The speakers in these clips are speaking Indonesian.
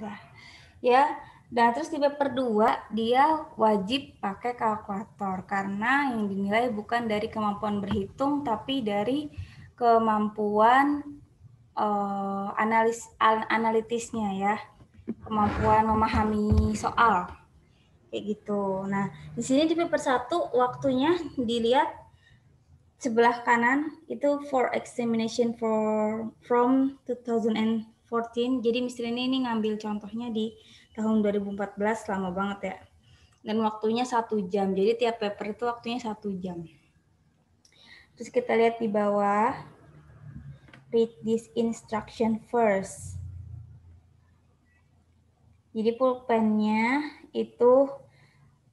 Nah, ya. Dan terus di paper 2 dia wajib pakai kalkulator karena yang dinilai bukan dari kemampuan berhitung tapi dari kemampuan analitisnya ya, kemampuan memahami soal kayak gitu. Nah, di sini di paper 1 waktunya dilihat sebelah kanan itu for examination from 2014. Jadi Miss Rini ini ngambil contohnya di tahun 2014, lama banget ya. Dan waktunya 1 jam. Jadi tiap paper itu waktunya 1 jam. Terus kita lihat di bawah. Read this instruction first. Jadi pulpennya itu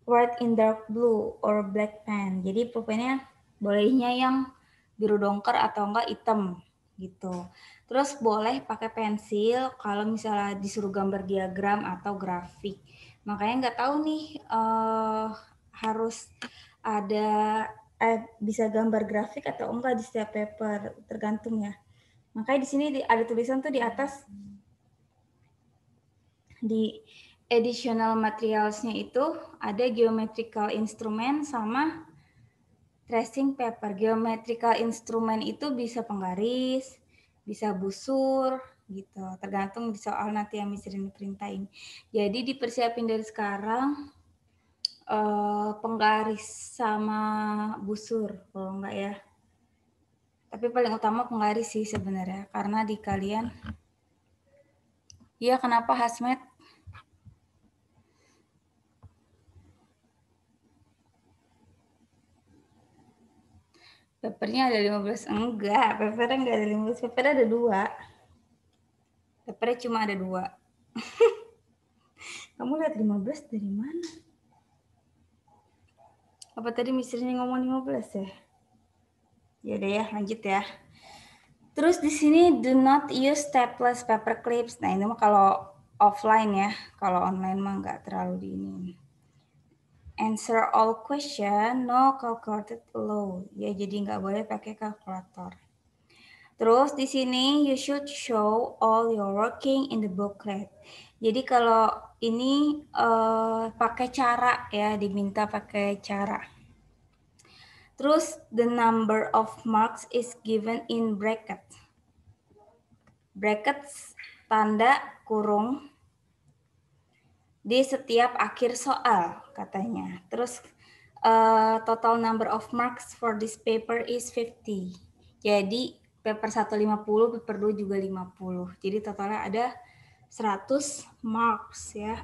write in dark blue or black pen. Jadi pulpennya bolehnya yang biru dongker atau enggak hitam gitu. Terus boleh pakai pensil kalau misalnya disuruh gambar diagram atau grafik. Makanya nggak tahu nih harus ada bisa gambar grafik atau enggak di setiap paper, tergantung ya. Makanya di sini ada tulisan tuh di atas di additional materials-nya itu ada geometrical instrument sama tracing paper. Geometrical instrument itu bisa penggaris, bisa busur, gitu. Tergantung di soal nanti yang bisa diperintahin. Jadi dipersiapin dari sekarang penggaris sama busur, kalau enggak ya. Tapi paling utama penggaris sih sebenarnya, karena di kalian. Ya, kenapa Hasmet? Papernya ada 15. Enggak, papernya enggak ada 15. Papernya ada 2. Papernya cuma ada 2. Kamu lihat 15 dari mana? Apa tadi misalnya ngomong 15 ya? Ya udah ya, lanjut ya. Terus di sini do not use staples paper clips. Nah, ini mah kalau offline ya. Kalau online mah enggak terlalu di ini. Answer all question, no calculated allowed. Ya, jadi nggak boleh pakai kalkulator. Terus di sini you should show all your working in the booklet. Jadi kalau ini pakai cara ya, diminta pakai cara. Terus the number of marks is given in bracket. Brackets tanda kurung di setiap akhir soal katanya. Terus total number of marks for this paper is 50. Jadi paper 1 50, paper 2 juga 50. Jadi totalnya ada 100 marks ya.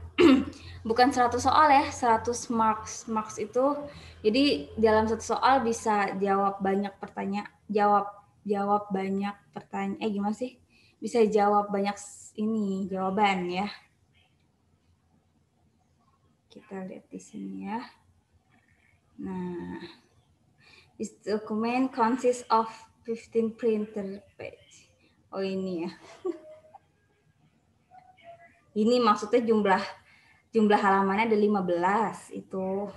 Bukan 100 soal ya, 100 marks. Marks itu jadi dalam satu soal bisa jawab banyak pertanyaan, jawab banyak pertanyaan. Gimana sih? Bisa jawab banyak ini jawaban ya. Kita lihat di sini ya. Nah, this document consists of 15 printer page. Oh ini ya. Ini maksudnya jumlah halamannya ada 15 itu.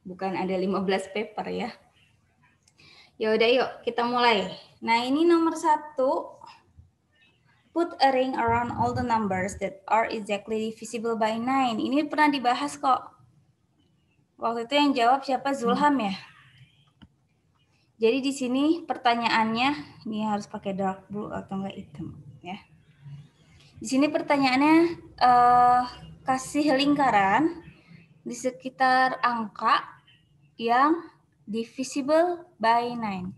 Bukan ada 15 paper ya. Ya udah yuk kita mulai. Nah, ini nomor 1. Put a ring around all the numbers that are exactly divisible by 9. Ini pernah dibahas kok. Waktu itu yang jawab siapa? Zulham ya? Jadi di sini pertanyaannya, ini harus pakai dark blue atau enggak hitam ya. Di sini pertanyaannya kasih lingkaran di sekitar angka yang divisible by 9.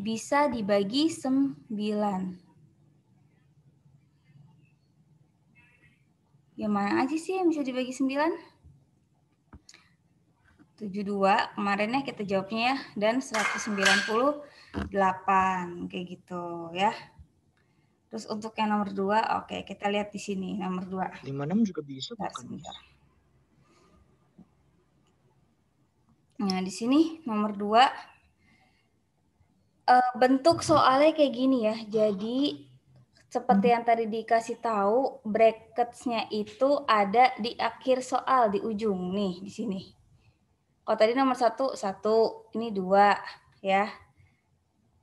Bisa dibagi 9. Yang mana aja sih yang bisa dibagi 9? 72 kemarinnya kita jawabnya ya, dan 198 kayak gitu ya. Terus untuk yang nomor 2, oke, kita lihat di sini nomor 2. 56 juga bisa bukan? Sebentar. Nah, di sini nomor 2 bentuk soalnya kayak gini ya. Jadi seperti yang tadi dikasih tahu, brackets-nya itu ada di akhir soal di ujung nih di sini. Kalau tadi nomor 1, ini 2 ya.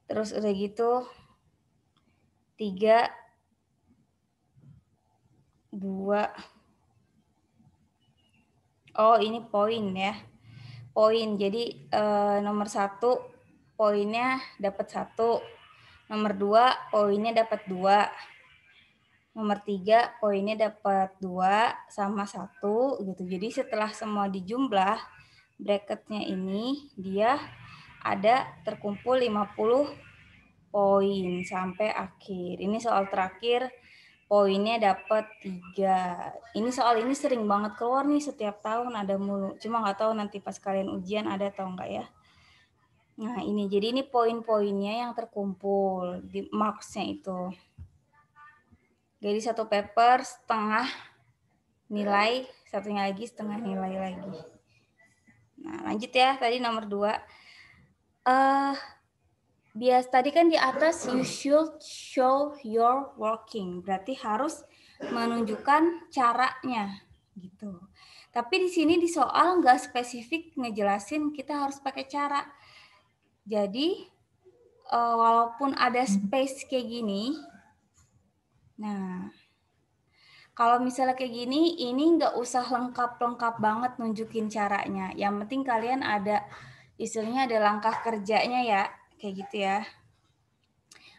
Terus udah gitu 3, 2. Oh, ini poin ya. Poin. Jadi nomor 1 poinnya dapat 1. Nomor 2 poinnya dapat 2. Nomor 3 poinnya dapat 2 sama 1 gitu. Jadi setelah semua dijumlah, bracketnya ini dia ada terkumpul 50 poin sampai akhir. Ini soal terakhir, poinnya dapat 3. Ini soal ini sering banget keluar nih, setiap tahun ada mulu. Cuma nggak tahu nanti pas kalian ujian ada atau enggak ya. Nah ini, jadi ini poin-poinnya yang terkumpul di marks-nya itu. Jadi satu paper setengah nilai, satunya lagi setengah nilai lagi. Nah lanjut ya, tadi nomor 2. Bias tadi kan di atas you should show your working, berarti harus menunjukkan caranya gitu. Tapi di sini di soal nggak spesifik ngejelasin kita harus pakai cara. Jadi walaupun ada space kayak gini, nah kalau misalnya kayak gini, ini nggak usah lengkap-lengkap banget nunjukin caranya. Yang penting kalian ada, istilahnya ada langkah kerjanya ya, kayak gitu ya.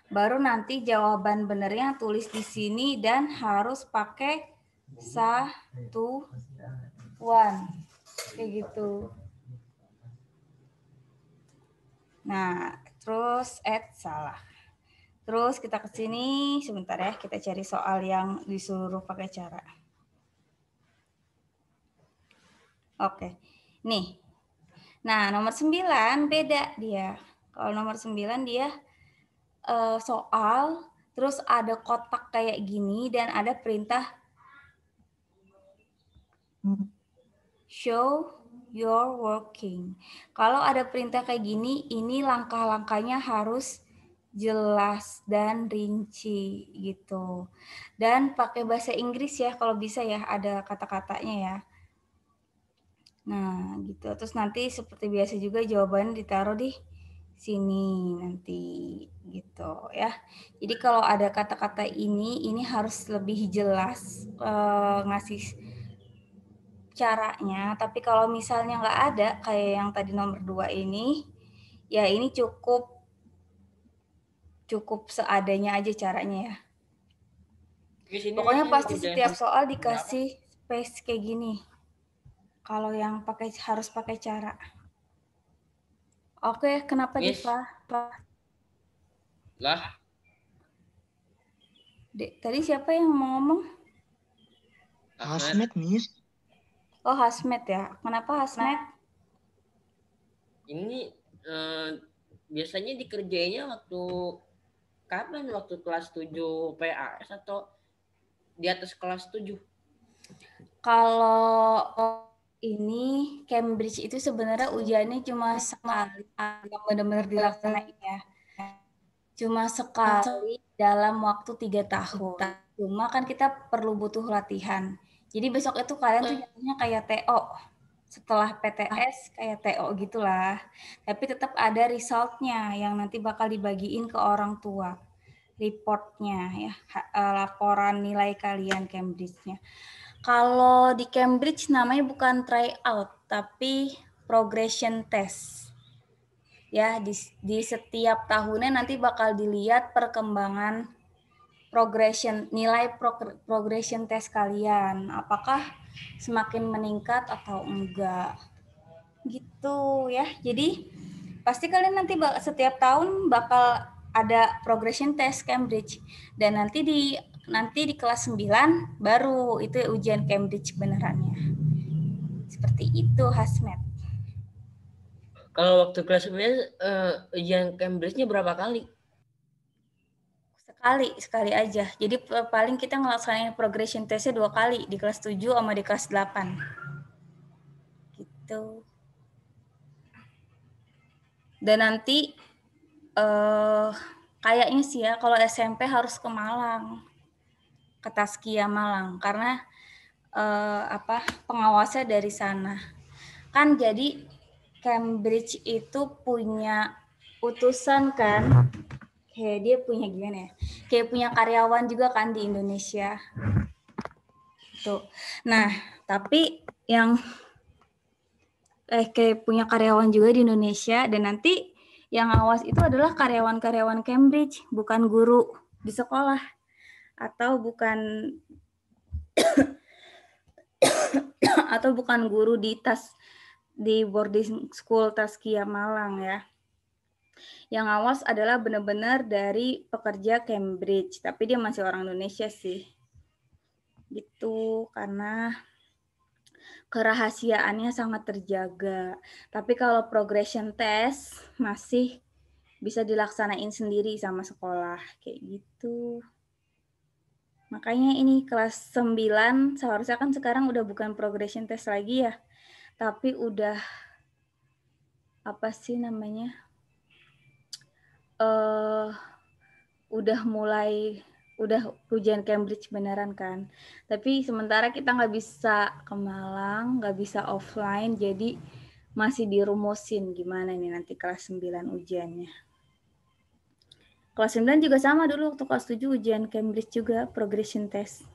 Baru nanti jawaban benernya tulis di sini dan harus pakai satuan, kayak gitu. Nah, terus salah. Terus kita ke sini, sebentar ya, kita cari soal yang disuruh pakai cara. Oke, nih. Nah, nomor 9 beda dia. Kalau nomor 9 dia soal, terus ada kotak kayak gini, dan ada perintah show your working. Kalau ada perintah kayak gini, ini langkah-langkahnya harus jelas dan rinci gitu. Dan pakai bahasa Inggris ya kalau bisa ya, ada kata-katanya ya. Nah gitu, terus nanti seperti biasa juga jawabannya ditaruh di sini nanti gitu ya. Jadi kalau ada kata-kata ini harus lebih jelas ngasih caranya. Tapi kalau misalnya nggak ada kayak yang tadi nomor 2 ini, ya ini cukup seadanya aja caranya ya. Pokoknya pasti setiap soal dikasih space kayak gini. Kalau yang harus pakai cara. Oke, kenapa Diva? Lah. Tadi siapa yang mau ngomong? Hasmet, Miss. Oh, Hasmet ya. Kenapa Hasmet? Ini biasanya dikerjainnya waktu kapan? Waktu kelas 7 PAS atau di atas kelas 7? Kalau ini Cambridge itu sebenarnya ujiannya cuma sekali yang benar-benar dilaksanain ya. Cuma sekali dalam waktu 3 tahun. Cuma kan kita perlu butuh latihan. Jadi besok itu kalian tuh jadinya kayak TO. Setelah PTS kayak TO gitulah. Tapi tetap ada resultnya yang nanti bakal dibagiin ke orang tua. Reportnya ya, laporan nilai kalian Cambridge-nya. Kalau di Cambridge namanya bukan tryout, tapi progression test. Ya, di setiap tahunnya nanti bakal dilihat perkembangan nilai progression test kalian. Apakah semakin meningkat atau enggak. Gitu ya. Jadi pasti kalian nanti setiap tahun bakal ada progression test Cambridge. Dan nanti di kelas 9 baru itu ujian Cambridge benerannya. Seperti itu, Hasmet. Kalau waktu kelas 9 ujian Cambridge-nya berapa kali? Sekali aja. Jadi paling kita ngelaksanain progression test-nya 2 kali, di kelas 7 sama di kelas 8. Gitu. Dan nanti kayaknya sih ya kalau SMP harus ke Malang, ke Taskia Malang, karena pengawasnya dari sana. Kan jadi Cambridge itu punya utusan kan, kayak dia punya gimana ya, kayak punya karyawan juga kan di Indonesia. gitu. Nah, tapi yang kayak punya karyawan juga di Indonesia, dan nanti yang awas itu adalah karyawan-karyawan Cambridge, bukan guru di sekolah atau bukan atau bukan guru di boarding school Taskia Malang ya. Yang awas adalah benar-benar dari pekerja Cambridge, tapi dia masih orang Indonesia sih. Gitu, karena kerahasiaannya sangat terjaga. Tapi kalau progression test masih bisa dilaksanain sendiri sama sekolah, kayak gitu. Makanya ini kelas 9 seharusnya kan sekarang udah bukan progression test lagi ya, tapi udah apa sih namanya? Udah ujian Cambridge beneran kan. Tapi sementara kita nggak bisa ke Malang, nggak bisa offline, jadi masih dirumusin gimana nih nanti kelas 9 ujiannya. Kelas 9 juga sama dulu, waktu kelas 7 ujian Cambridge juga, progression test.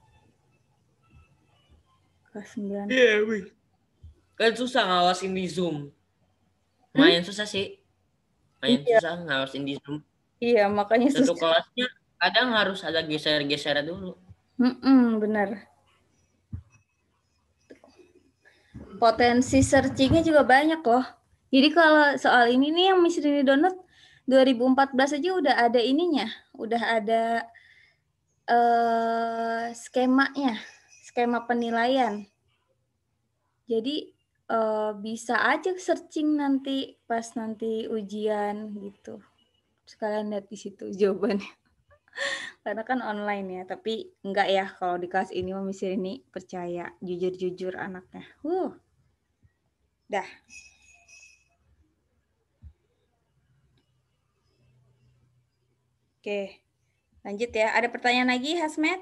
Kelas 9. Iya, kan susah ngawasin di Zoom. Lumayan susah sih. Lumayan Iya, susah ngawasin di Zoom. iya makanya Satu susah. kelasnya kadang harus ada geser-geser dulu. Bener. Potensi searchingnya juga banyak loh. Jadi kalau soal ini nih yang Miss Rini download 2014 aja udah ada ininya, udah ada skemanya, skema penilaian. Jadi bisa aja searching nanti pas nanti ujian gitu. Sekalian lihat di situ jawabannya. Karena kan online ya, tapi enggak ya kalau di kelas ini Miss Rini percaya, jujur-jujur anaknya. Dah. Oke, lanjut ya. Ada pertanyaan lagi, Hasmet?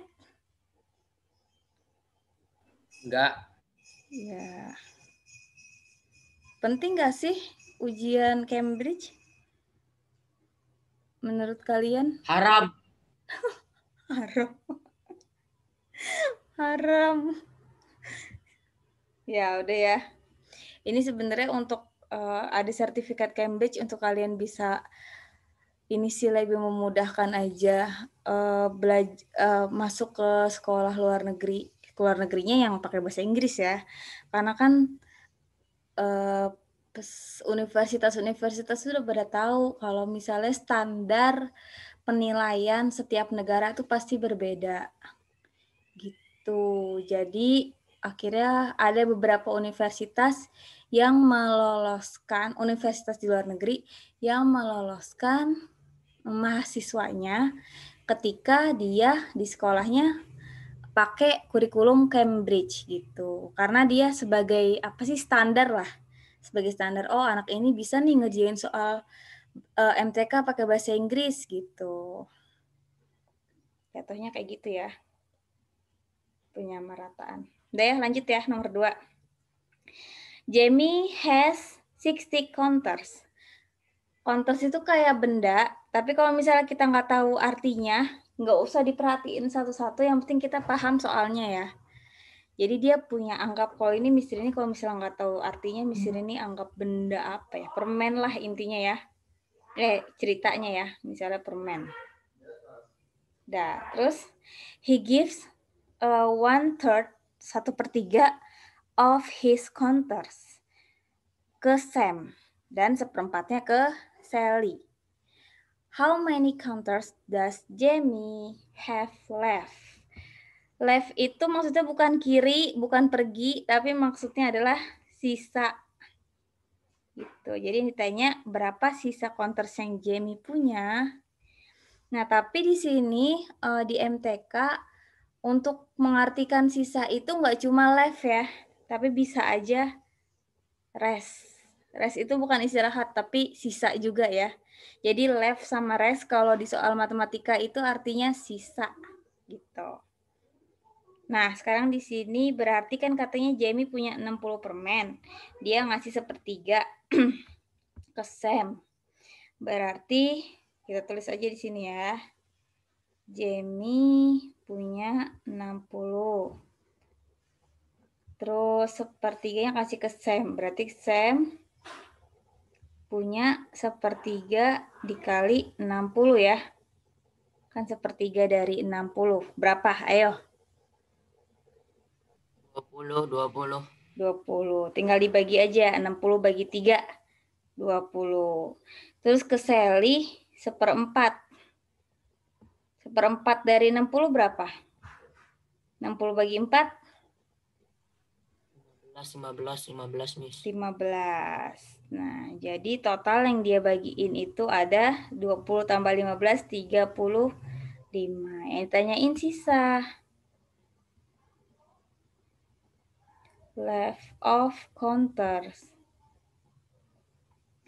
Enggak. Ya. Penting nggak sih ujian Cambridge? Menurut kalian? Haram. Haram. Haram. Ya, udah ya. Ini sebenarnya untuk ada sertifikat Cambridge untuk kalian bisa ini sih lebih memudahkan aja masuk ke sekolah luar negeri. Luar negerinya yang pakai bahasa Inggris ya. Karena kan universitas-universitas sudah pada tahu kalau misalnya standar penilaian setiap negara itu pasti berbeda. Gitu. Jadi akhirnya ada beberapa universitas yang meloloskan, universitas di luar negeri yang meloloskan mahasiswanya ketika dia di sekolahnya pakai kurikulum Cambridge gitu. Karena dia sebagai apa sih standar lah. Sebagai standar, oh anak ini bisa nih ngerjain soal MTK pakai bahasa Inggris gitu. Jatuhnya kayak gitu ya. Penyamarataan. Udah ya, lanjut ya, nomor 2. Jamie has 60 counters. Counters itu kayak benda, tapi kalau misalnya kita nggak tahu artinya, nggak usah diperhatiin satu-satu, yang penting kita paham soalnya ya. Jadi dia punya anggap, kalau ini Miss Rini kalau misalnya nggak tahu artinya, Miss Rini anggap benda apa ya, permen lah intinya ya. Ceritanya ya, misalnya permen. Terus he gives 1/3, 1/3 of his counters ke Sam dan 1/4-nya ke Sally. How many counters does Jamie have left? Left itu maksudnya bukan kiri, bukan pergi, tapi maksudnya adalah sisa. Gitu. Jadi ditanya berapa sisa counters yang Jamie punya. Nah, tapi di sini di MTK untuk mengartikan sisa itu nggak cuma left ya, tapi bisa aja rest. Rest itu bukan istirahat, tapi sisa juga ya. Jadi left sama rest kalau di soal matematika itu artinya sisa gitu. Nah, sekarang di sini berarti kan katanya Jamie punya 60 permen. Dia ngasih 1/3 ke Sam. Berarti kita tulis aja di sini ya. Jamie punya 60. Terus sepertiganya kasih ke Sam. Berarti Sam punya sepertiga dikali 60 ya. Kan sepertiga dari 60. Berapa? Ayo. 20. 20. Tinggal dibagi aja. 60 bagi 3. 20. Terus ke Sally seperempat. Seperempat dari 60 berapa? 60 bagi 4? 15, Miss. 15. Nah, jadi total yang dia bagiin itu ada 20 tambah 15, 35. Yang ditanyain sisa. Left of counters.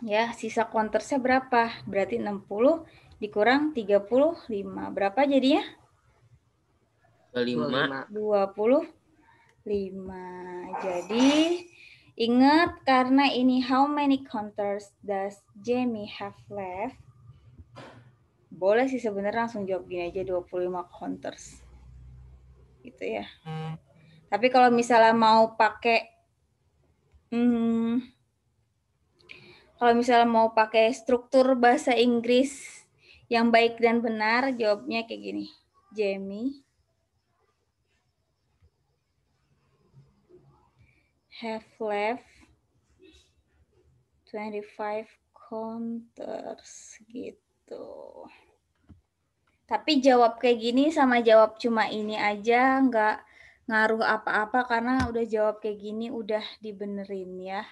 Ya, sisa countersnya berapa? Berarti 60 dikurang 35. Berapa jadinya? 25. 25. Jadi, ingat karena ini how many counters does Jamie have left? Boleh sih sebenarnya langsung jawab gini aja 25 counters. Gitu ya. Tapi kalau misalnya mau pakai kalau misalnya mau pakai struktur bahasa Inggris yang baik dan benar, jawabnya kayak gini. Jamie have left 25 counters gitu. Tapi jawab kayak gini sama jawab cuma ini aja nggak ngaruh apa-apa karena udah jawab kayak gini udah dibenerin ya.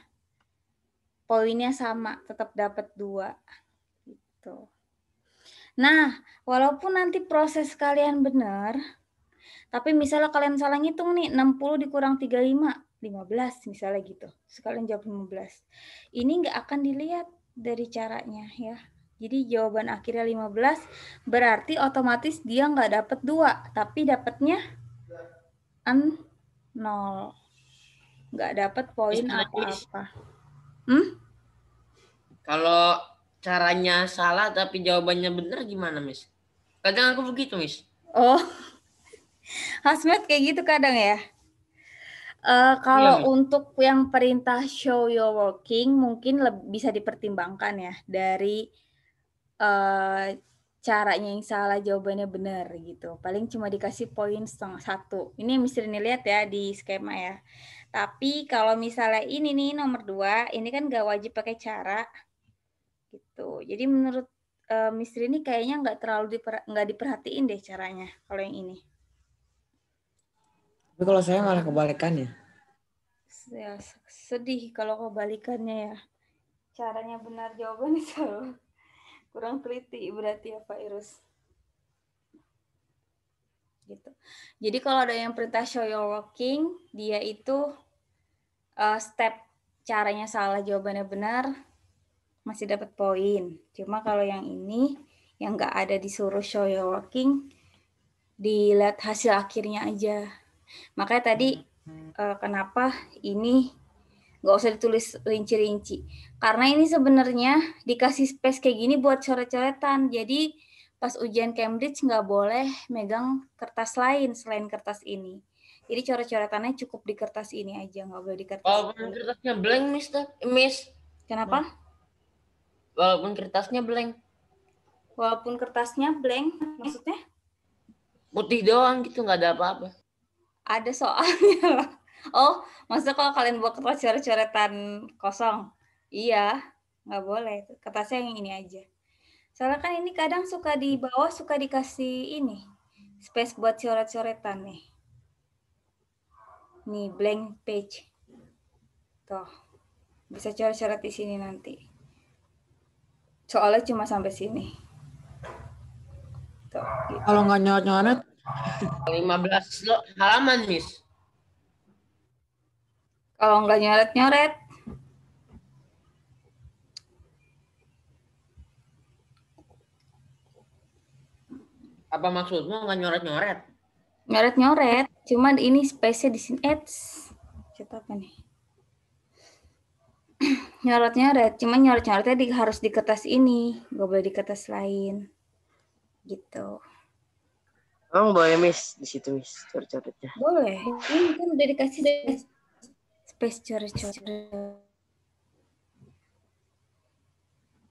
Poinnya sama, tetap dapat 2. Gitu. Nah, walaupun nanti proses kalian benar, tapi misalnya kalian salah ngitung nih, 60 dikurang 35, 15 misalnya gitu. Sekalian jawab 15. Ini nggak akan dilihat dari caranya ya. Jadi jawaban akhirnya 15, berarti otomatis dia nggak dapat 2, tapi dapatnya 0. Nggak dapat poin apa-apa. Kalau caranya salah tapi jawabannya benar gimana, Miss? Kadang aku begitu, Miss. Oh, Hasmet kayak gitu kadang ya. Kalau Miss. untuk yang perintah show your working mungkin bisa dipertimbangkan ya dari caranya yang salah jawabannya benar gitu. Paling cuma dikasih poin 1. Ini yang mesti lihat ya di skema ya. Tapi kalau misalnya ini nih nomor 2, ini kan nggak wajib pakai cara gitu. Jadi menurut Miss Rini kayaknya nggak diperhatiin deh caranya kalau yang ini. Tapi kalau saya malah kebalikannya. Ya, sedih kalau kebalikannya ya. Caranya benar jawabannya salah. Kurang teliti berarti ya Pak Irus. Gitu. Jadi kalau ada yang perintah show your working, dia itu step caranya salah jawabannya benar masih dapat poin. Cuma kalau yang ini yang nggak ada disuruh show your working, dilihat hasil akhirnya aja. Makanya tadi kenapa ini nggak usah ditulis rinci-rinci. Karena ini sebenarnya dikasih space kayak gini buat coret-coretan. Jadi pas ujian Cambridge nggak boleh megang kertas lain selain kertas ini. Jadi coret-coretannya cukup di kertas ini aja, nggak boleh di kertas. Walaupun kertasnya blank, Miss. Kenapa? Walaupun kertasnya blank. Walaupun kertasnya blank, maksudnya? Putih doang gitu, nggak ada apa-apa. Ada soalnya. Oh, maksudnya kalau kalian buat kertas coret-coretan kosong? Iya, nggak boleh. Kertasnya yang ini aja. Soalnya kan ini kadang suka di bawah suka dikasih ini space buat coret-coretan nih. Nih blank page. Tuh. Bisa coret-coret di sini nanti. Soalnya cuma sampai sini. Tuh. Gitu. Kalau nggak nyoret-nyoret 15 halaman, Miss. Kalau nggak nyoret-nyoret, Apa maksudmu nggak nyoret-nyoret? Nyoret-nyoret, cuman ini space-nya di sini. Cetak apa nih? Nyoret-nyoret, cuman nyoret-nyoretnya harus di kertas ini, nggak boleh di kertas lain. Gitu. Emang boleh Miss di situ Miss coret-coretnya? Boleh. Ini kan udah dikasih space. space coret.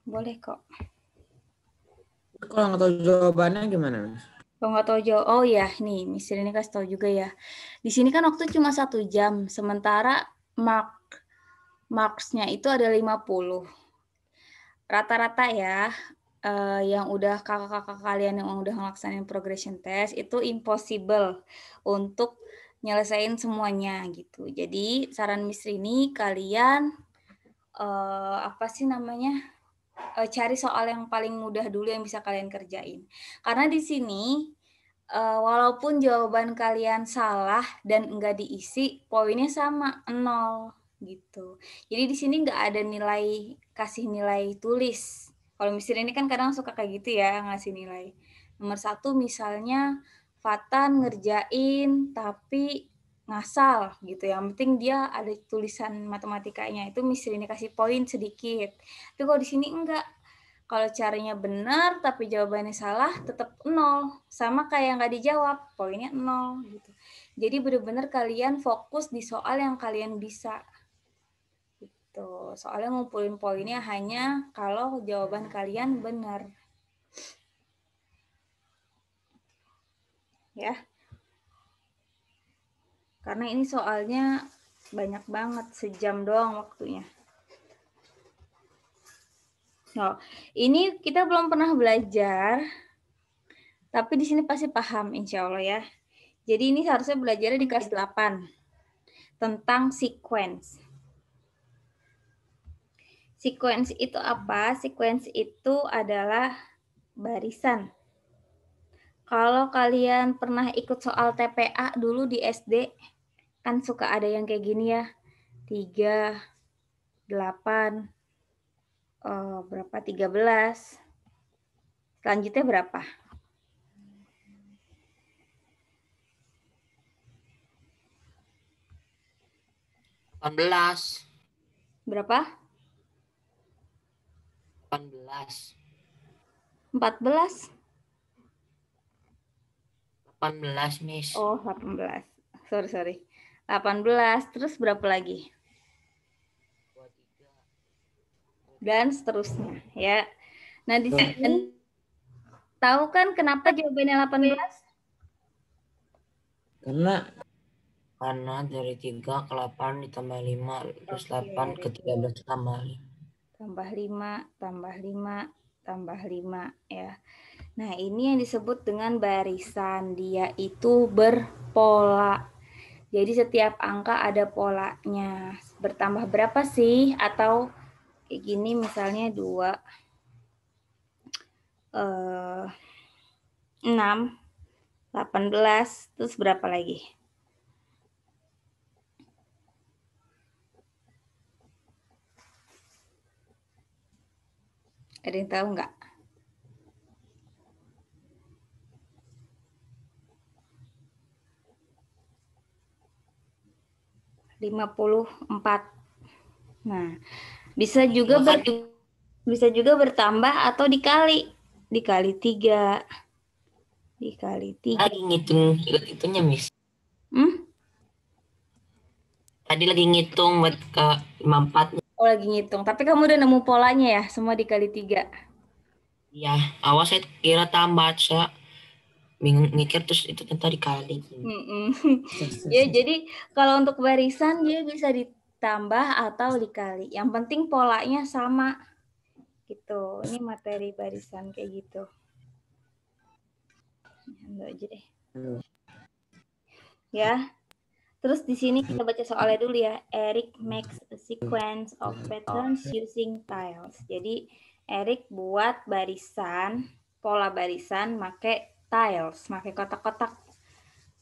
Boleh kok. Kalau nggak tahu jawabannya gimana, Miss? Kalau nggak tahu jawab, oh ya, nih, Miss ini kasih tahu juga ya. Di sini kan waktu cuma 1 jam, sementara marks-nya itu ada 50. Rata-rata ya, yang udah kakak-kakak kalian yang udah ngelaksanain progression test, itu impossible untuk nyelesain semuanya gitu. Jadi saran Miss Rini, kalian cari soal yang paling mudah dulu yang bisa kalian kerjain. Karena di sini walaupun jawaban kalian salah dan enggak diisi, poinnya sama 0 gitu. Jadi di sini enggak ada kasih nilai tulis. Kalau misalnya ini kan kadang suka kayak gitu ya, ngasih nilai. Nomor 1 misalnya Fatan ngerjain tapi ngasal gitu. Yang penting dia ada tulisan matematikanya. Itu misalnya kasih poin sedikit. Tapi kalau di sini enggak. Kalau caranya benar tapi jawabannya salah, tetap 0. Sama kayak nggak dijawab, poinnya 0. Gitu. Jadi benar-benar kalian fokus di soal yang kalian bisa. Gitu. Soalnya ngumpulin poinnya hanya kalau jawaban kalian benar. Ya. Karena ini soalnya banyak banget, sejam doang waktunya. Oh, ini kita belum pernah belajar, tapi di sini pasti paham insya Allah ya. Jadi ini seharusnya belajarnya di kelas 8 tentang sequence. Sequence itu apa? Sequence itu adalah barisan. Kalau kalian pernah ikut soal TPA dulu di SD, kan suka ada yang kayak gini ya. 3, 8, berapa? 13. Selanjutnya berapa? Berapa? 18. 14. 18, Miss. Oh, 18. Sorry. 18. Terus berapa lagi? 23. Dan seterusnya, ya. Nah, di sini tahu kan kenapa jawabannya 18? Karena dari 3 ke 8 ditambah 5, terus 8 ke 13 tambah 5. Tambah 5, tambah 5, tambah 5, ya. Nah, ini yang disebut dengan barisan. Dia itu berpola. Jadi setiap angka ada polanya. Bertambah berapa sih? Atau kayak gini misalnya 2, 6, 18, terus berapa lagi? Ada yang tahu nggak? (54). Nah, bisa juga bertambah atau dikali. Dikali 3. Dikali 3. Lagi ngitung itunya, Miss. Tadi lagi ngitung buat ke 54. Oh, lagi ngitung. Tapi kamu udah nemu polanya ya? Semua dikali 3. Iya, awas saya kira tambah, saya bingung mikir terus itu ternyata dikali. Ya, jadi kalau untuk barisan dia bisa ditambah atau dikali. Yang penting polanya sama. Gitu. Ini materi barisan kayak gitu. Ambil aja deh. Ya. Terus di sini kita baca soalnya dulu ya. Eric makes a sequence of patterns using tiles. Jadi Eric buat barisan, pola barisan pakai tiles, pakai kotak-kotak.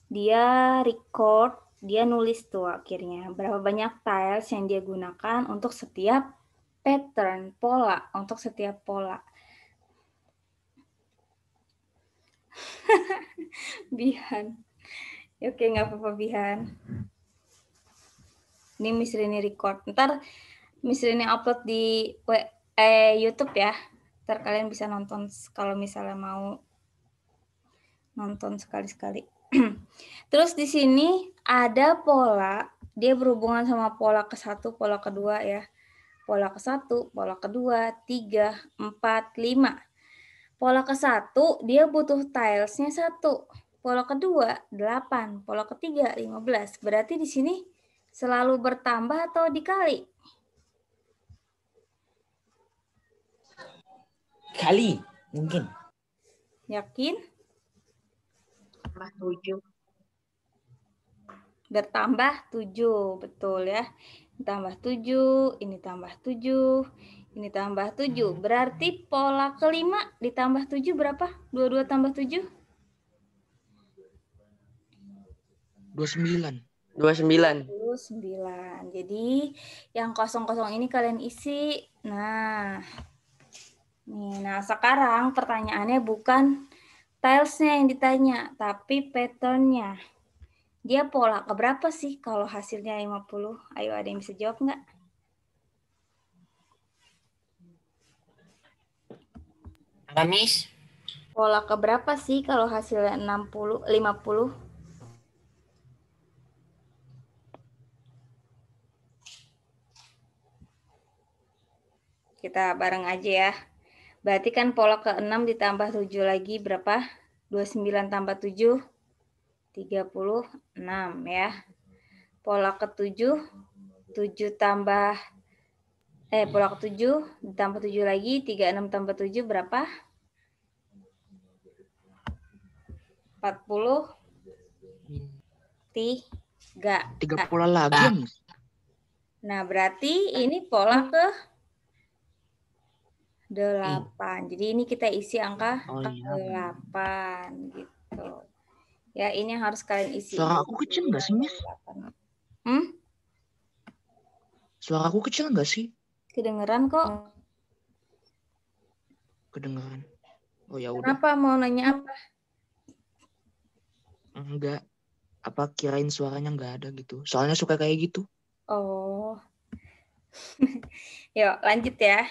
Dia record, dia nulis tuh akhirnya berapa banyak tiles yang dia gunakan untuk setiap pattern, pola, untuk setiap pola. Bihan. Oke, nggak apa-apa Bihan. Ini Miss Rini record. Ntar Miss Rini upload di YouTube ya. Ntar kalian bisa nonton kalau misalnya mau nonton sekali-sekali. Terus di sini ada pola dia berhubungan sama pola ke-1, pola kedua ya. Pola ke-1, pola kedua, 3, 4, 5. Pola ke-1 dia butuh tilesnya 1. Pola kedua 8, pola ketiga 15. Berarti di sini selalu bertambah atau dikali? Kali, mungkin. Yakin? Tambah 7. Bertambah 7, betul ya. Tambah 7, ini tambah 7, ini tambah 7. Berarti pola kelima ditambah 7 berapa? 22 tambah 7? 29. 29. 29. Jadi yang kosong-kosong ini kalian isi. Nah, nih, nah sekarang pertanyaannya bukan tilesnya yang ditanya, tapi patternnya. Dia pola keberapa sih kalau hasilnya 50? Ayo ada yang bisa jawab nggak? Apa, Miss? Pola keberapa sih kalau hasilnya 60, 50? Kita bareng aja ya. Berarti kan pola ke-6 ditambah 7 lagi berapa? 29 tambah 7, 36 ya. Pola ke-7, 7 tambah, pola ke-7 ditambah 7 lagi, 36 tambah 7 berapa? 40, 3. 30 lagi ya, Miss? Nah, berarti ini pola ke 8. Jadi ini kita isi angka Oh iya. 8 gitu. Ya, ini yang harus kalian isi. Suara aku kecil nggak sih, Miss? Suara aku kecil nggak sih? Kedengeran kok. Kedengeran. Oh ya udah. Kenapa mau nanya apa? Enggak. Apa kirain suaranya nggak ada gitu. Soalnya suka kayak gitu. Oh. Yuk, lanjut ya.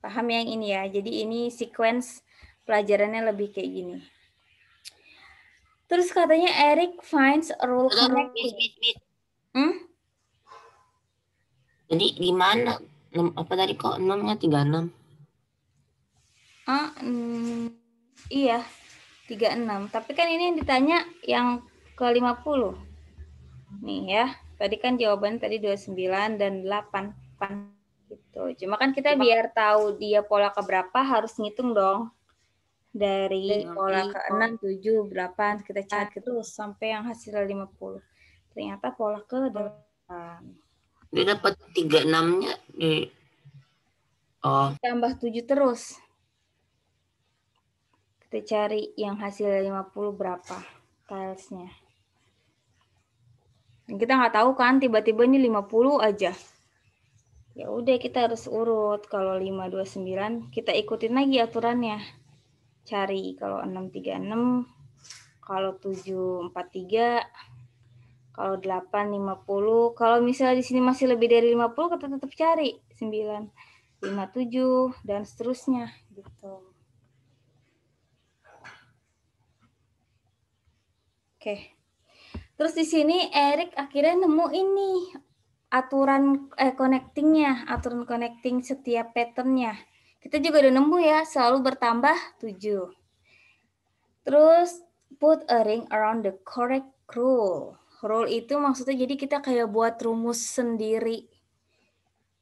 Paham yang ini ya. Jadi ini sequence pelajarannya lebih kayak gini. Terus katanya Eric finds a rule connecting. Jadi gimana? Apa tadi kok 6-nya 36? Iya, 36. Tapi kan ini yang ditanya yang ke-50. Nih ya, tadi kan jawaban tadi 29 dan 8. Gitu. Cuma kan kita biar tahu dia pola keberapa harus ngitung dong. Dari pola ke-6, 7, 8, kita cari terus sampai yang hasilnya 50. Ternyata pola ke-8. Dia dapat 36-nya di Tambah 7 terus. Kita cari yang hasilnya 50 berapa tilesnya. Kita nggak tahu kan, tiba-tiba ini 50 aja. Ya udah kita harus urut. Kalau 529 kita ikutin lagi aturannya. Cari kalau 636, kalau 743, kalau 850. Kalau misalnya di sini masih lebih dari 50 kita tetap cari 957 dan seterusnya gitu. Oke. Terus di sini Eric akhirnya nemu ini aturan connectingnya, aturan connecting setiap patternnya. Kita juga udah nemu ya, selalu bertambah 7. Terus put a ring around the correct rule. Rule itu maksudnya jadi kita kayak buat rumus sendiri.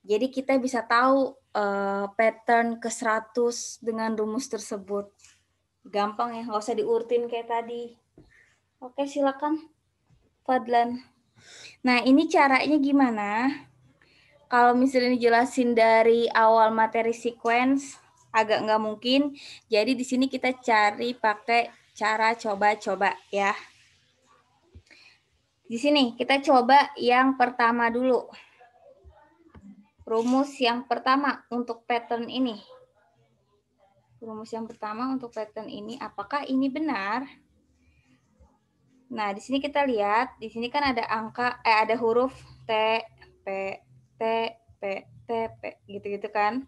Jadi kita bisa tahu pattern ke 100 dengan rumus tersebut. Gampang ya, nggak usah diurutin kayak tadi. Oke, silakan. Fadlan. Nah, ini caranya gimana? Kalau misalnya dijelasin dari awal materi sequence, agak nggak mungkin. Jadi di sini kita cari pakai cara coba-coba ya. Di sini kita coba yang pertama dulu. Rumus yang pertama untuk pattern ini. Rumus yang pertama untuk pattern ini, apakah ini benar? Nah, di sini kita lihat, di sini kan ada angka, ada huruf T, P, T, P, T, P, gitu-gitu kan.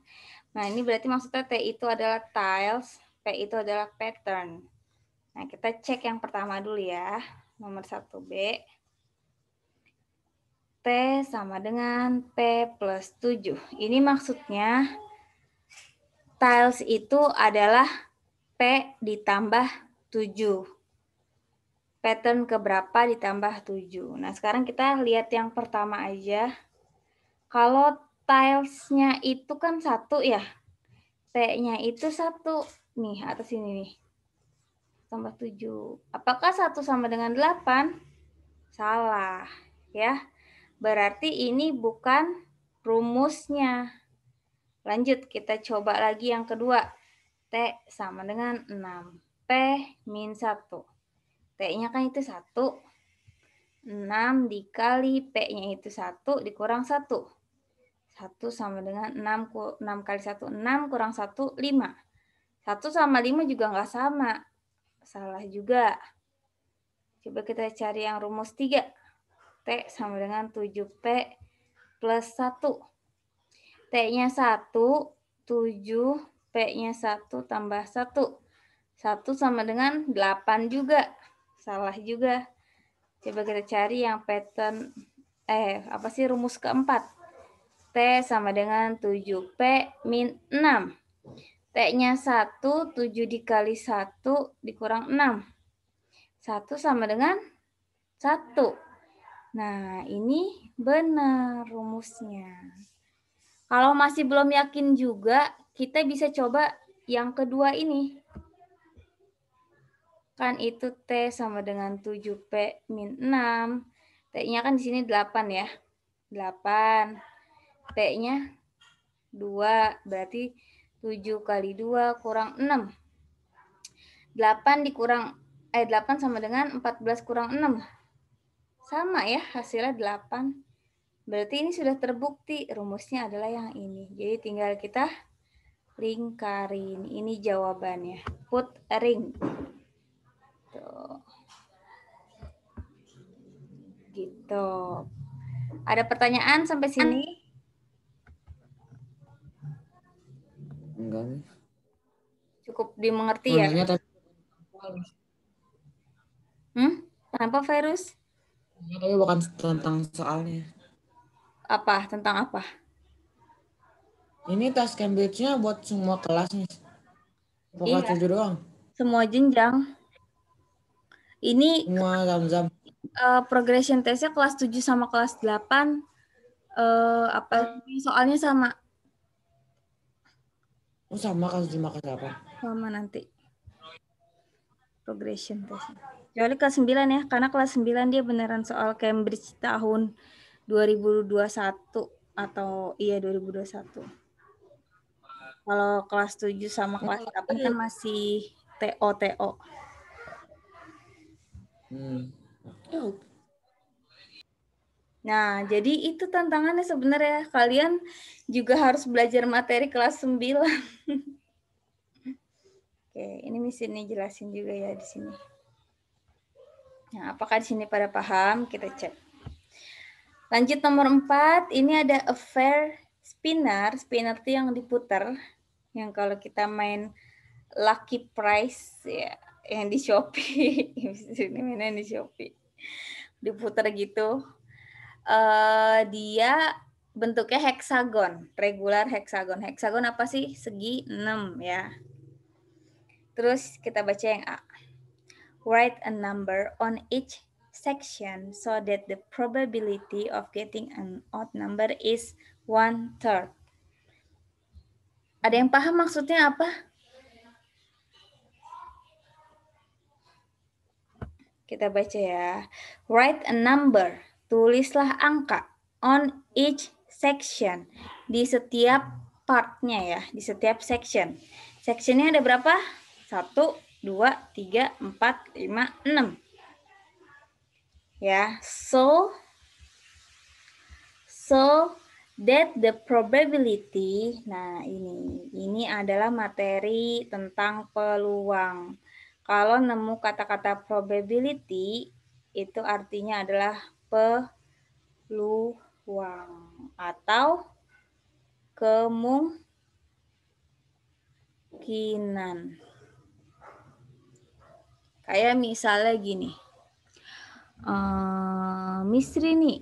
Nah, ini berarti maksudnya T itu adalah tiles, P itu adalah pattern. Nah, kita cek yang pertama dulu ya, nomor 1B. T sama dengan P plus 7. Ini maksudnya tiles itu adalah P ditambah 7. Pattern keberapa ditambah 7. Nah, sekarang kita lihat yang pertama aja. Kalau tilesnya itu kan 1 ya. P-nya itu 1. Nih, atas ini nih. Tambah 7. Apakah 1 sama dengan 8? Salah, ya. Berarti ini bukan rumusnya. Lanjut, kita coba lagi yang kedua. T sama dengan 6. P min 1. T-nya kan itu 1. 6 dikali P-nya itu 1 dikurang 1. 1 sama dengan 6 kali 1, 6 kurang 1, 5. 1 sama 5 juga nggak sama. Salah juga. Coba kita cari yang rumus 3. T sama dengan 7P plus 1. T-nya 1, 7, P-nya 1 tambah 1. 1 sama dengan 8 juga. Salah juga. Coba kita cari yang pattern, rumus keempat. T sama dengan 7P min 6. T-nya 1, 7 dikali 1 dikurang 6. 1 sama dengan 1. Nah, ini benar rumusnya. Kalau masih belum yakin juga, kita bisa coba yang kedua ini. Kan itu T sama dengan 7P min 6. T-nya kan di sini 8 ya. 8. P-nya 2. Berarti 7 kali 2 kurang 6. 8 sama dengan 14 kurang 6. Sama ya, hasilnya 8. Berarti ini sudah terbukti rumusnya adalah yang ini. Jadi tinggal kita lingkarin. Ini jawabannya. Put a ring. Tuh. Gitu. Ada pertanyaan sampai sini? Enggak nih. Cukup dimengerti ya? Nanya tapi Kenapa virus? tapi bukan tentang soalnya. Apa? Tentang apa? Ini tes Cambridge-nya buat semua kelas nih. Pokoknya Iya. 7 doang. Semua jenjang. Ini Semua jam-jam. progression testnya kelas 7 sama kelas 8. Soalnya sama. Oh, sama kelas 5 kelas 8. Sama nanti. Progression testnya. Kecuali kelas 9 ya. Karena kelas 9 dia beneran soal Cambridge tahun 2021. Atau iya 2021. Kalau kelas 7 sama kelas 8 kan masih TO. Nah, jadi itu tantangannya sebenarnya. Kalian juga harus belajar materi kelas 9. Oke, ini mesti jelasin juga ya di sini. Nah, apakah di sini pada paham? Kita cek. Lanjut nomor 4, ini ada a fair spinner. Spinner itu yang diputar. Yang kalau kita main lucky prize ya, yang di Shopee. Ini mainnya di Shopee. Diputar gitu. Dia bentuknya heksagon, regular heksagon. Heksagon apa sih? Segi 6 ya. Terus kita baca yang A. Write a number on each section so that the probability of getting an odd number is 1/3. Ada yang paham maksudnya apa? Kita baca ya. Write a number. Tulislah angka on each section. Di setiap partnya ya. Di setiap section. Sectionnya ada berapa? 1, 2, 3, 4, 5, 6. Ya. So that the probability. Nah ini adalah materi tentang peluang. Kalau nemu kata-kata probability, itu artinya adalah peluang atau kemungkinan. Kayak misalnya gini, Miss Rini,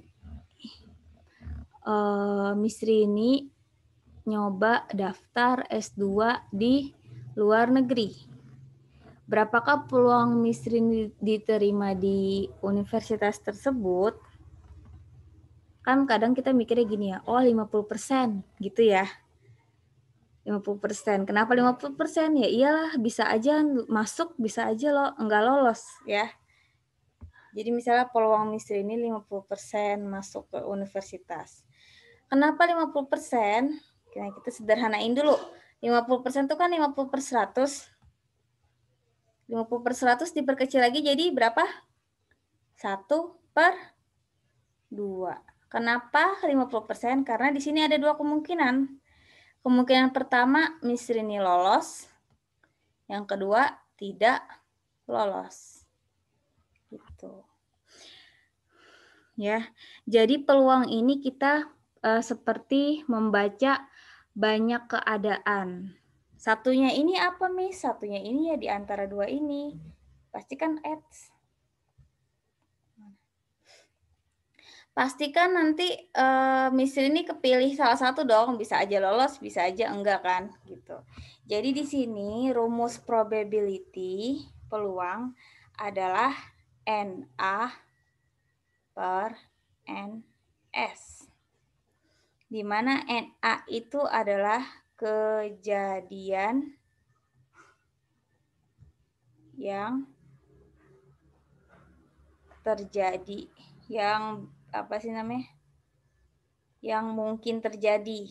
Miss Rini nyoba daftar S2 di luar negeri. Berapakah peluang Miss Rini diterima di universitas tersebut? Kan kadang kita mikirnya gini ya, oh 50% gitu ya. 50%. Kenapa 50%? Ya iyalah, bisa aja masuk, bisa aja enggak lolos ya. Jadi misalnya peluang Miss Rini 50% masuk ke universitas. Kenapa 50%? Nah, kita sederhanain dulu. 50% itu kan 50 per 100. 50 per 100 diperkecil lagi jadi berapa? 1 per 2. Kenapa 50%? Karena di sini ada dua kemungkinan. Kemungkinan pertama, Miss Rini lolos. Yang kedua, tidak lolos. Gitu. Ya. Jadi peluang ini kita seperti membaca banyak keadaan. Satunya ini apa, Miss? Satunya ini ya di antara dua ini. Pasti kan X. Pastikan nanti Miss ini kepilih salah satu dong, bisa aja lolos, bisa aja enggak kan, gitu. Jadi di sini rumus probability peluang adalah NA per NS. Di mana NA itu adalah kejadian yang terjadi, yang apa sih namanya? Yang mungkin terjadi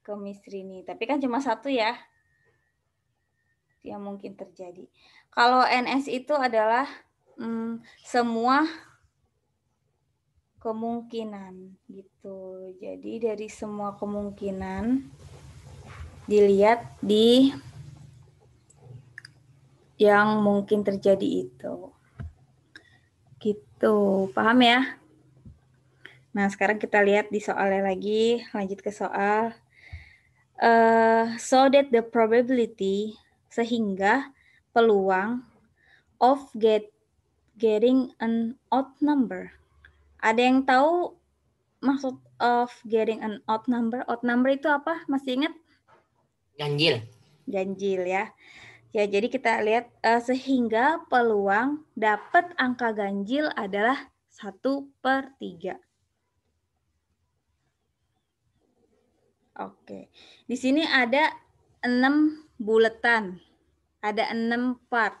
ke Miss Rini. Tapi kan cuma satu ya. Yang mungkin terjadi. Kalau NS itu adalah semua kemungkinan gitu. Jadi dari semua kemungkinan dilihat di yang mungkin terjadi itu. Gitu. Paham ya? Nah, sekarang kita lihat di soalnya lagi. Lanjut ke soal. So that the probability, sehingga peluang of getting an odd number. Ada yang tahu maksud of getting an odd number? Odd number itu apa? Masih ingat? Ganjil. Ganjil ya. Ya, jadi kita lihat sehingga peluang dapat angka ganjil adalah 1/3. Oke. Di sini ada 6 buletan. Ada 6 part.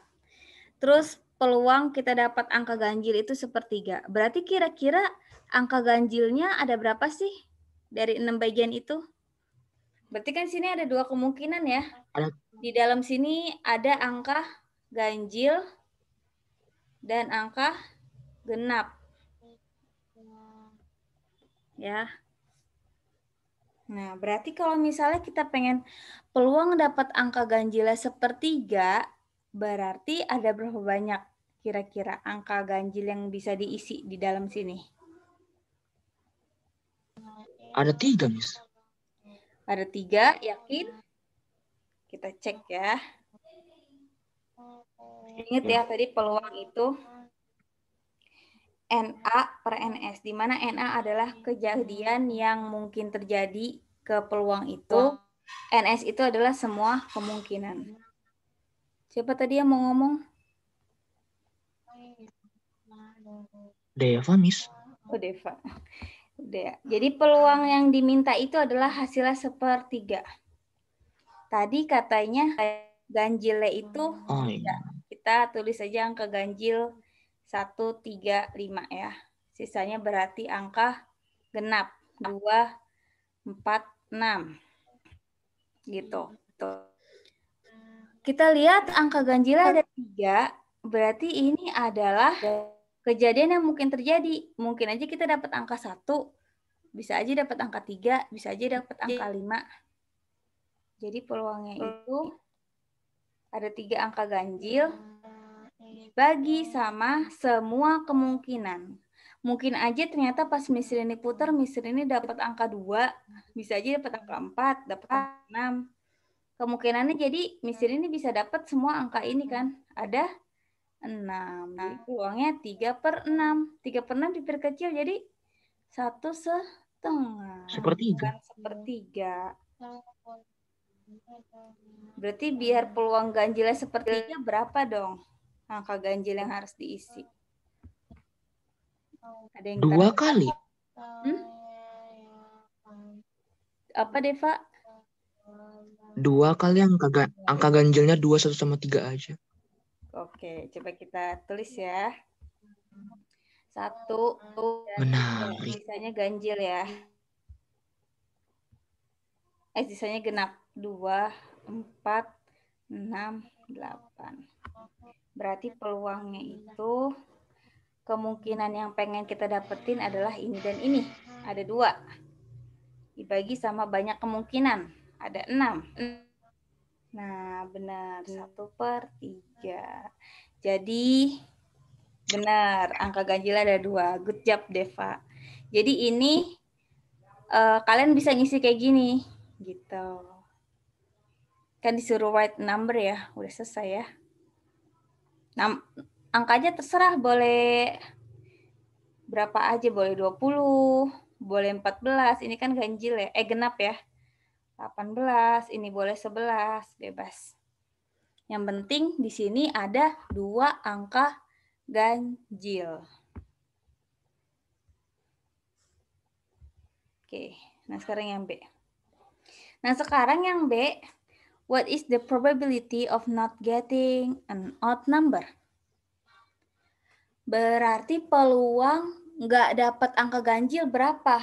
Terus peluang kita dapat angka ganjil itu 1/3. Berarti kira-kira angka ganjilnya ada berapa sih dari 6 bagian itu? Berarti kan sini ada 2 kemungkinan ya. Di dalam sini ada angka ganjil dan angka genap. Ya. Nah, berarti kalau misalnya kita pengen peluang dapat angka ganjilnya 1/3, berarti ada berapa banyak kira-kira angka ganjil yang bisa diisi di dalam sini? Ada 3, Miss. Ada 3, yakin? Kita cek ya. Ingat ya, tadi peluang itu NA per NS, di mana NA adalah kejadian yang mungkin terjadi ke peluang itu. NS itu adalah semua kemungkinan. Siapa tadi yang mau ngomong? Deva, Miss. Oh, Deva. Udah. Jadi peluang yang diminta itu adalah hasilnya 1/3. Tadi katanya ganjilnya itu kita tulis saja angka ganjil 1, 3, 5 ya. Sisanya berarti angka genap 2, 4, 6. Gitu. Kita lihat angka ganjilnya ada 3, berarti ini adalah kejadian yang mungkin terjadi. Mungkin aja kita dapat angka 1, bisa aja dapat angka 3, bisa aja dapat angka 5. Jadi peluangnya itu ada 3 angka ganjil dibagi sama semua kemungkinan. Mungkin aja ternyata pas Miss Rini putar, Miss Rini dapat angka 2, bisa aja dapat angka 4, dapat angka 6. Kemungkinannya jadi Miss Rini bisa dapat semua angka ini kan. Ada 6. Jadi peluangnya 3/6. 3/6 diperkecil jadi 1/3. setengah. Sepertiga. Bukan sepertiga. Berarti biar peluang ganjilnya sepertiga berapa dong? Angka ganjil yang harus diisi. Ada yang 2 tahu? kali. Apa Deva? 2 kali angka ganjilnya 2, 1 sama 3 aja. Oke, coba kita tulis ya. 1, Menarik. sisanya ganjil ya. Sisanya genap. 2, 4, 6, 8. Berarti peluangnya itu kemungkinan yang pengen kita dapetin adalah ini dan ini. Ada 2. Dibagi sama banyak kemungkinan. Ada 6. Nah, benar. 1/3. Jadi, benar. Angka ganjil ada 2. Good job, Deva. Jadi ini kalian bisa ngisi kayak gini. Gitu. Kan disuruh write number ya. Udah selesai ya. Angkanya terserah. Boleh berapa aja. Boleh 20. Boleh 14. Ini kan ganjil ya. Genap ya. 18. Ini boleh 11. Bebas. Yang penting di sini ada 2 angka ganjil. Oke, nah sekarang yang B. Nah sekarang yang B, what is the probability of not getting an odd number? Berarti peluang nggak dapat angka ganjil berapa?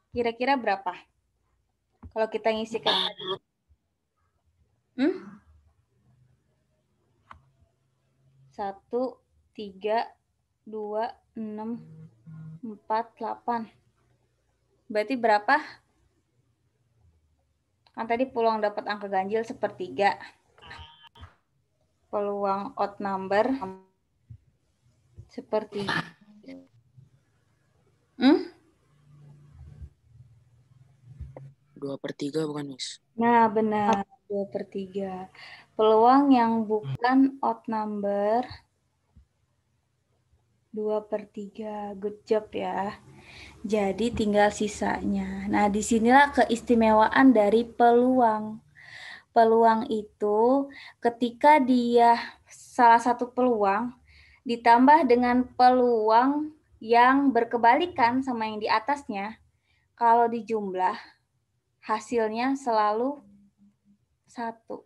Kira-kira berapa? Kalau kita ngisi ke 1, 3, 2, 6, 4, 8. Berarti berapa? Kan tadi peluang dapat angka ganjil sepertiga. Peluang odd number sepertiga. 2/3 bukan, Miss? Nah, benar. 2/3. Peluang yang bukan odd number 2/3. Good job ya. Jadi tinggal sisanya. Nah, disinilah keistimewaan dari peluang. Peluang itu ketika dia salah satu peluang ditambah dengan peluang yang berkebalikan sama yang di atasnya, kalau dijumlah hasilnya selalu 1.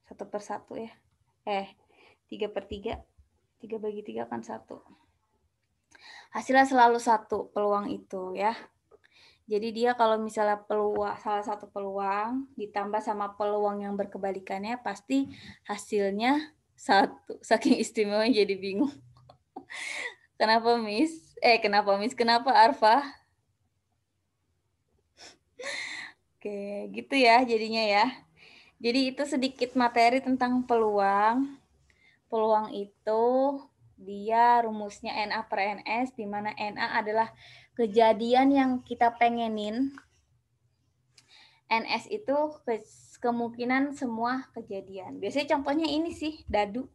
1/1 ya. 3/3. 3/3 kan 1. Hasilnya selalu 1 peluang itu ya. Jadi dia kalau misalnya salah satu peluang ditambah sama peluang yang berkebalikannya pasti hasilnya 1. Saking istimewanya jadi bingung. Kenapa Miss? Kenapa Arfa? Oke, gitu ya jadinya ya. Jadi itu sedikit materi tentang peluang. Peluang itu dia rumusnya NA/NS, di mana NA adalah kejadian yang kita pengenin. NS itu kemungkinan semua kejadian. Biasanya contohnya ini sih, dadu.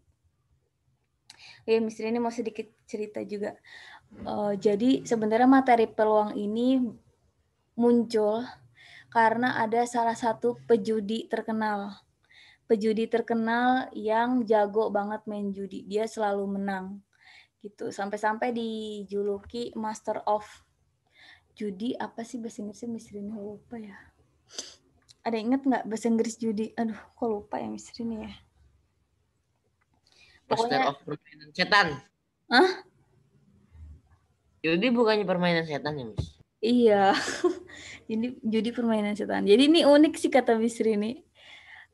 Ya, Miss ini mau sedikit cerita juga. Jadi sebenarnya materi peluang ini muncul karena ada salah satu pejudi terkenal. Pejudi terkenal yang jago banget main judi. Dia selalu menang. Gitu. Sampai-sampai dijuluki Master of Judi. Apa sih bahasa Inggrisnya? Miss Rini lupa ya. Ada inget nggak bahasa Inggris judi? Aduh, kok lupa ya Miss Rini ya. Master of permainan setan. Hah? Judi bukannya permainan setan ya, Miss? Iya. Ini judi permainan setan. Jadi ini unik sih kata Miss Rini.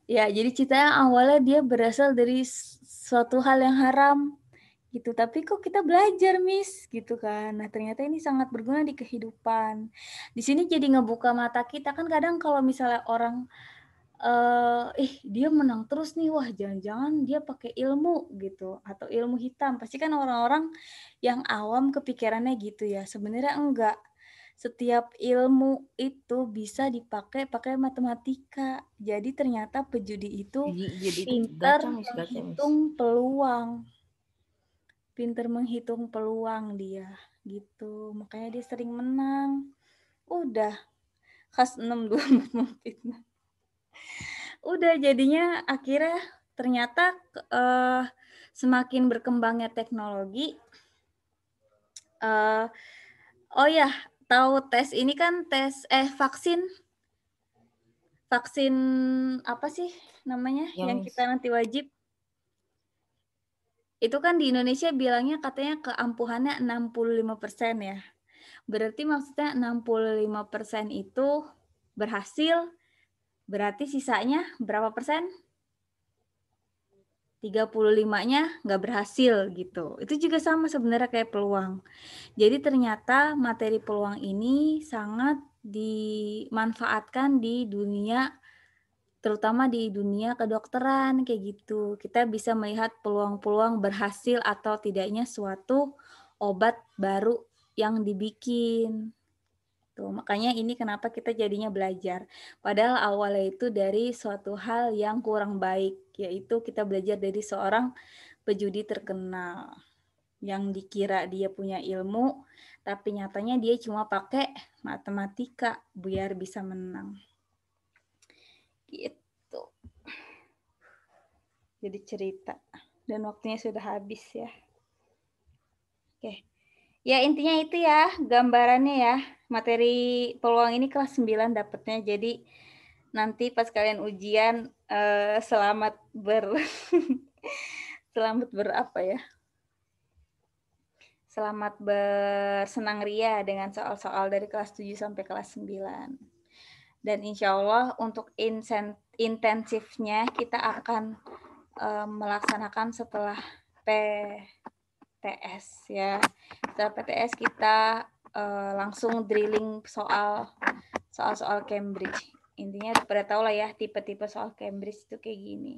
Ya, jadi ceritanya awalnya dia berasal dari suatu hal yang haram gitu. Tapi kok kita belajar, Miss, gitu kan. Nah, ternyata ini sangat berguna di kehidupan. Di sini jadi ngebuka mata kita kan kadang kalau misalnya orang dia menang terus nih, wah jangan-jangan dia pakai ilmu gitu atau ilmu hitam. Pasti kan orang-orang yang awam kepikirannya gitu ya. Sebenarnya enggak. Setiap ilmu itu bisa dipakai matematika. Jadi ternyata pejudi itu pintar menghitung peluang. Pintar menghitung peluang dia gitu. Makanya dia sering menang. Udah. Khas 624 memfitnah. Udah jadinya akhirnya ternyata semakin berkembangnya teknologi. Oh ya, tahu tes ini kan vaksin apa sih namanya yang kita nanti wajib? Itu kan di Indonesia bilangnya katanya keampuhannya 65% ya. Berarti maksudnya 65% itu berhasil, berarti sisanya berapa persen? 35-nya nggak berhasil gitu. Itu juga sama sebenarnya kayak peluang. Jadi ternyata materi peluang ini sangat dimanfaatkan di dunia, terutama di dunia kedokteran kayak gitu. Kita bisa melihat peluang-peluang berhasil atau tidaknya suatu obat baru yang dibikin. Tuh, makanya ini kenapa kita jadinya belajar. Padahal awalnya itu dari suatu hal yang kurang baik, yaitu kita belajar dari seorang pejudi terkenal yang dikira dia punya ilmu, tapi nyatanya dia cuma pakai matematika biar bisa menang. Gitu. Jadi cerita. Dan waktunya sudah habis ya. Oke. Ya intinya itu ya gambarannya ya. Materi peluang ini kelas 9 dapatnya. Jadi nanti pas kalian ujian selamat selamat berapa ya? Selamat bersenang ria dengan soal-soal dari kelas 7 sampai kelas 9. Dan insya Allah untuk intensifnya kita akan melaksanakan setelah PTS ya. Setelah PTS kita langsung drilling soal Cambridge. Intinya pada tahu lah ya tipe-tipe soal Cambridge itu kayak gini.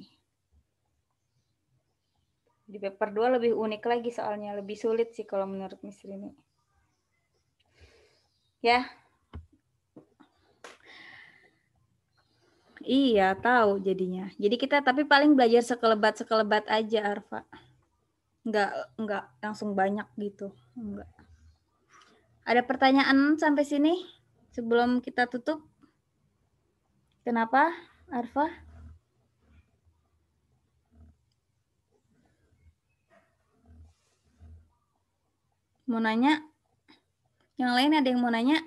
Di paper 2 lebih unik lagi soalnya, lebih sulit sih kalau menurut Miss Rini. Ya. Iya, tahu jadinya. Jadi kita tapi paling belajar sekelebat aja, Arfa. Enggak langsung banyak gitu. Enggak. Ada pertanyaan sampai sini sebelum kita tutup? Kenapa, Arfa? Mau nanya? Yang lain ada yang mau nanya?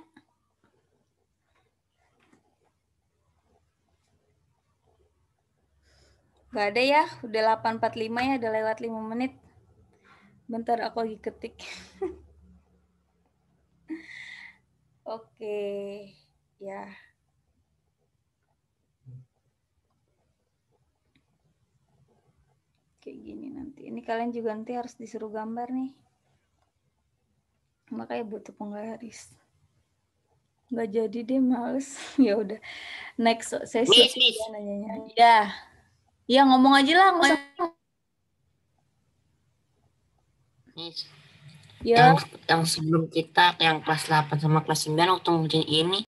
Gak ada ya, udah 8.45 ya, udah lewat 5 menit. Bentar aku lagi ketik. Oke, ya. Kayak gini nanti. Ini kalian juga nanti harus disuruh gambar nih. Makanya butuh penggaris. Nggak jadi deh, males. Ya udah. Next sesi. Miss. Nanyanya. Ya. Ya ngomong aja lah, nggak usah. Miss. Ya. Yang sebelum kita yang kelas 8 sama kelas 9 waktu ngerjain ini